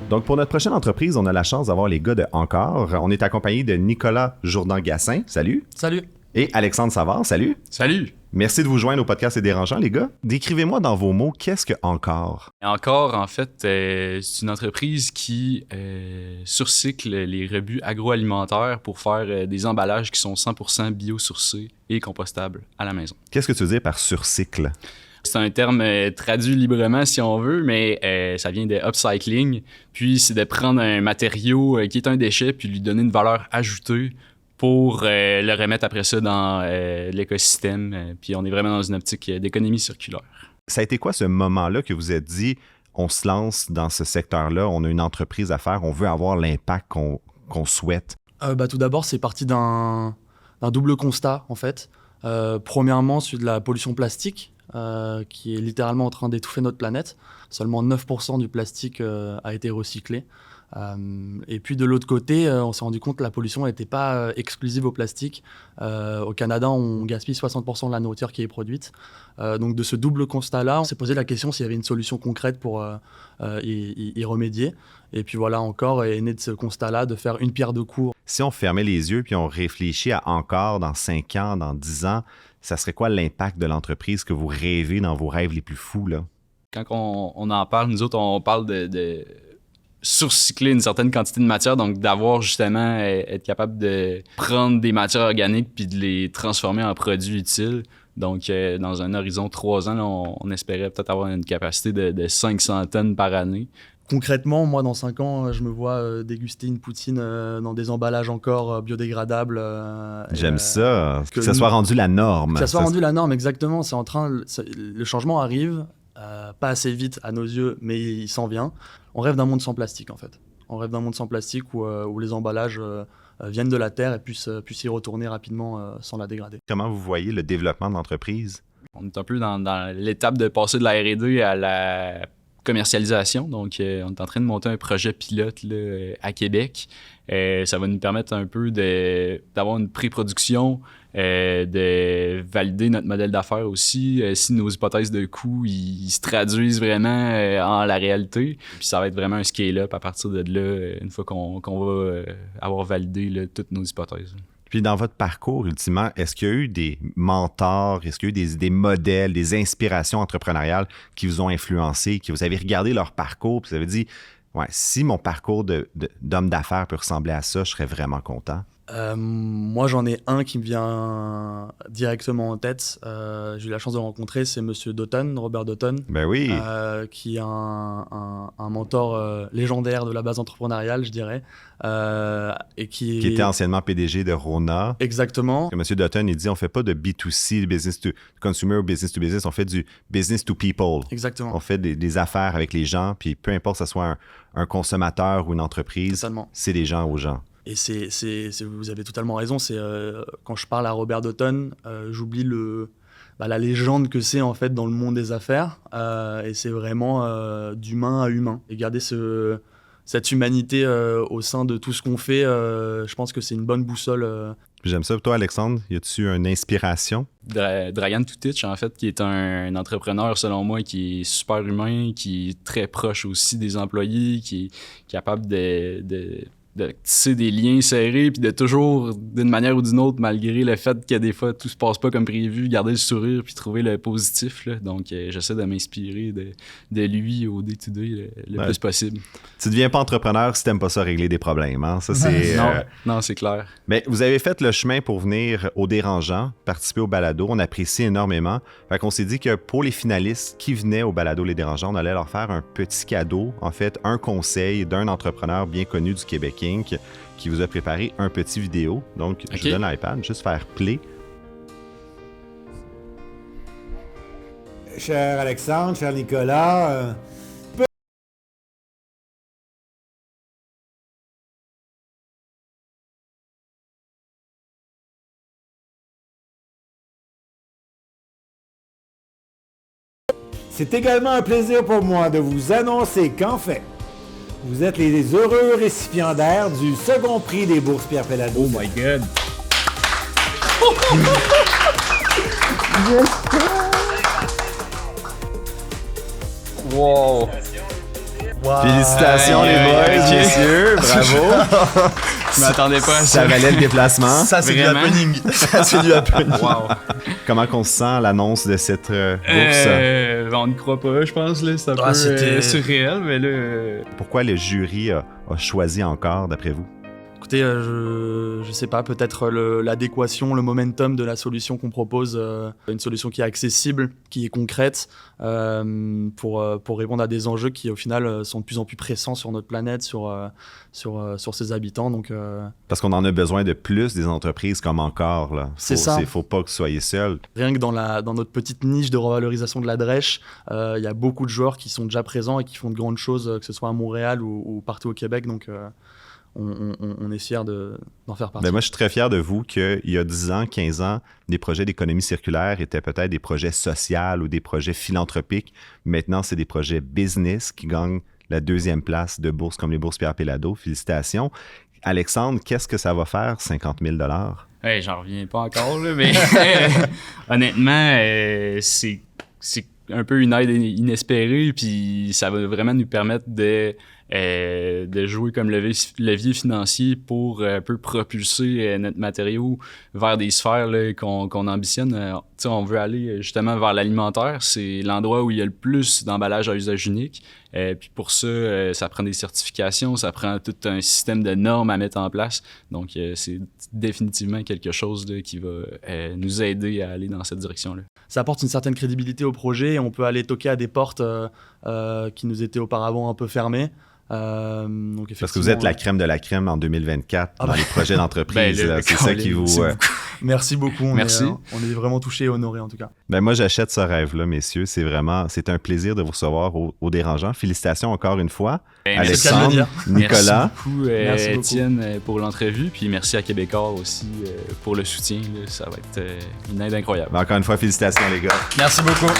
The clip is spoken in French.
Donc, pour notre prochaine entreprise, on a la chance d'avoir les gars de Encore. On est accompagné de Nicolas Jourdan-Gassin. Salut. Salut. Et Alexandre Savard. Salut. Salut. Merci de vous joindre au podcast C'est dérangeant, les gars. Décrivez-moi dans vos mots, qu'est-ce que Encore? Encore, en fait, c'est une entreprise qui surcycle les rebuts agroalimentaires pour faire des emballages qui sont 100% biosourcés et compostables à la maison. Qu'est-ce que tu veux dire par surcycle? C'est un terme traduit librement si on veut, mais ça vient de upcycling. Puis c'est de prendre un matériau qui est un déchet puis lui donner une valeur ajoutée pour le remettre après ça dans l'écosystème. Puis on est vraiment dans une optique d'économie circulaire. Ça a été quoi ce moment-là que vous êtes dit, on se lance dans ce secteur-là, on a une entreprise à faire, on veut avoir l'impact qu'on souhaite? Tout d'abord, c'est parti d'un double constat, en fait. Premièrement, celui de la pollution plastique, qui est littéralement en train d'étouffer notre planète. Seulement 9% du plastique a été recyclé. Et puis de l'autre côté, on s'est rendu compte que la pollution n'était pas exclusive au plastique. Au Canada, on gaspille 60% de la nourriture qui est produite. Donc de ce double constat-là, on s'est posé la question s'il y avait une solution concrète pour y remédier. Et puis voilà, Encore est né de ce constat-là, de faire une pierre deux coups. Si on fermait les yeux puis on réfléchit à Encore dans 5 ans, dans 10 ans, ça serait quoi l'impact de l'entreprise que vous rêvez dans vos rêves les plus fous, là? Quand on en parle, nous autres, on parle de surcycler une certaine quantité de matière, donc d'avoir justement être capable de prendre des matières organiques puis de les transformer en produits utiles. Donc, dans un horizon 3 ans, là, on espérait peut-être avoir une capacité de 500 tonnes par année. Concrètement, moi, dans 5 ans, je me vois déguster une poutine dans des emballages encore biodégradables. J'aime ça, que ça soit rendu la norme. Que ça soit rendu la norme, exactement. Le changement arrive, pas assez vite à nos yeux, mais il s'en vient. On rêve d'un monde sans plastique, en fait. On rêve d'un monde sans plastique où les emballages viennent de la terre et puissent y retourner rapidement sans la dégrader. Comment vous voyez le développement de l'entreprise? On est un peu dans l'étape de passer de la R&D à la commercialisation. Donc, on est en train de monter un projet pilote là, à Québec. Ça va nous permettre un peu d'avoir une pré-production, de valider notre modèle d'affaires aussi, si nos hypothèses de coûts ils se traduisent vraiment en la réalité. Puis ça va être vraiment un scale-up à partir de là, une fois qu'on va avoir validé là, toutes nos hypothèses. Puis dans votre parcours, ultimement, est-ce qu'il y a eu des mentors, est-ce qu'il y a eu des modèles, des inspirations entrepreneuriales qui vous ont influencé, que vous avez regardé leur parcours, puis vous avez dit, ouais, si mon parcours d'homme d'affaires peut ressembler à ça, je serais vraiment content? Moi, j'en ai un qui me vient directement en tête. J'ai eu la chance de le rencontrer, c'est Monsieur Doughton, Robert Doughton. Ben oui. Qui est un mentor légendaire de la base entrepreneuriale, je dirais. Et qui était anciennement PDG de Rona. Exactement. Monsieur Doughton, il dit on fait pas de B2C, business to consumer ou business to business, on fait du business to people. Exactement. On fait des affaires avec les gens, puis peu importe que ce soit un consommateur ou une entreprise, totalement. C'est des gens aux gens. Et vous avez totalement raison. Quand je parle à Robert Doughton, j'oublie la légende que c'est en fait dans le monde des affaires. Et c'est vraiment d'humain à humain. Et garder cette humanité au sein de tout ce qu'on fait, je pense que c'est une bonne boussole. J'aime ça. Toi, Alexandre, y a-tu une inspiration? Dragan Toutich, en fait, qui est un entrepreneur, selon moi, qui est super humain, qui est très proche aussi des employés, qui est capable de tisser des liens serrés, puis de toujours, d'une manière ou d'une autre, malgré le fait que des fois, tout se passe pas comme prévu, garder le sourire puis trouver le positif. Là. Donc, j'essaie de m'inspirer de lui au day-to-day le plus possible. Tu deviens pas entrepreneur si t'aimes pas ça régler des problèmes. Hein? Ça, c'est, non, c'est clair. Mais vous avez fait le chemin pour venir au Dérangeant, participer au balado. On apprécie énormément. Fait qu'on s'est dit que pour les finalistes qui venaient au balado Les Dérangeants, on allait leur faire un petit cadeau. En fait, un conseil d'un entrepreneur bien connu du Québec qui vous a préparé un petit vidéo. Donc, Je vous donne l'iPad, juste faire play. Cher Alexandre, cher Nicolas, c'est également un plaisir pour moi de vous annoncer qu'en fait, vous êtes les heureux récipiendaires du second prix des bourses Pierre Péladeau. Oh my God! Wow! Wow. Félicitations les boys, ok. messieurs, bravo. Je m'attendais pas à ça. Ça valait le déplacement. Ça, c'est du Vraiment? happening. Ça, c'est du happening. Wow. Comment qu'on se sent à l'annonce de cette bourse? On ne croit pas, je pense. Là. C'est un peu c'était- surréel, mais là... Pourquoi le jury a choisi encore, d'après vous? Écoutez, je sais pas, peut-être l'adéquation, le momentum de la solution qu'on propose, une solution qui est accessible, qui est concrète, pour répondre à des enjeux qui au final sont de plus en plus pressants sur notre planète, sur ses habitants. Donc, Parce qu'on en a besoin de plus des entreprises comme encore. Là. C'est ça. Faut pas que vous soyez seuls. rien que dans notre petite niche de revalorisation de la drèche, il y a beaucoup de joueurs qui sont déjà présents et qui font de grandes choses, que ce soit à Montréal ou partout au Québec. Donc, on est fiers d'en faire partie. Ben moi, je suis très fier de vous qu'il y a 10 ans, 15 ans, des projets d'économie circulaire étaient peut-être des projets sociaux ou des projets philanthropiques. Maintenant, c'est des projets business qui gagnent la 2e place de bourses comme les bourses Pierre Péladeau. Félicitations. Alexandre, qu'est-ce que ça va faire, 50 000 $? Hey, j'en reviens pas encore, là, mais honnêtement, c'est un peu une aide inespérée, puis ça va vraiment nous permettre de jouer comme levier financier pour un peu propulser notre matériau vers des sphères là, qu'on ambitionne. On veut aller justement vers l'alimentaire. C'est l'endroit où il y a le plus d'emballages à usage unique. Puis pour ça, ça prend des certifications, ça prend tout un système de normes à mettre en place. Donc, c'est définitivement quelque chose là, qui va nous aider à aller dans cette direction-là. Ça apporte une certaine crédibilité au projet et on peut aller toquer à des portes qui nous étaient auparavant un peu fermées. Donc Parce que vous êtes la crème de la crème en 2024 dans les projets d'entreprise. Ben, là. C'est ça qui vous... Merci beaucoup. Merci. On est vraiment touchés et honorés en tout cas. Ben moi, j'achète ce rêve-là, messieurs. C'est un plaisir de vous recevoir au Dérangeant. Félicitations encore une fois. Ben, merci. C'est le cas de le Alexandre, Nicolas. Merci beaucoup, Merci beaucoup. Étienne, pour l'entrevue. Puis merci à Québécois aussi pour le soutien. Là. Ça va être une aide incroyable. Ben, encore une fois, félicitations les gars. Merci beaucoup.